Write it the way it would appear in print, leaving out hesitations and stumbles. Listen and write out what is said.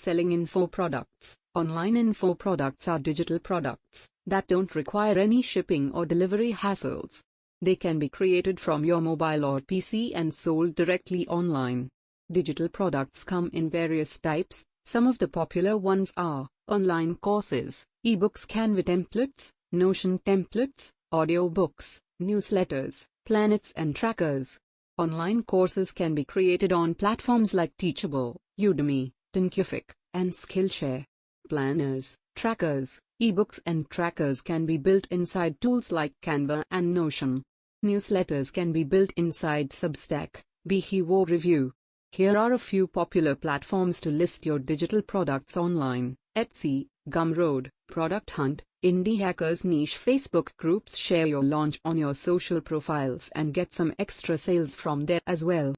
Selling infoproducts. Online infoproducts are digital products that don't require any shipping or delivery hassles. They can be created from your mobile or PC and sold directly online. Digital products come in various types. Some of the popular ones are online courses, ebooks, Canva templates, Notion templates, audiobooks, newsletters, planets and trackers. Online courses can be created on platforms like Teachable, Udemy, Thinkific, and Skillshare. Planners, trackers, ebooks and trackers can be built inside tools like Canva and Notion. Newsletters can be built inside Substack, Behavior Review. Here are a few popular platforms to list your digital products online: Etsy, Gumroad, Product Hunt, Indie Hackers Niche. Facebook groups. Share your launch on your social profiles and get some extra sales from there as well.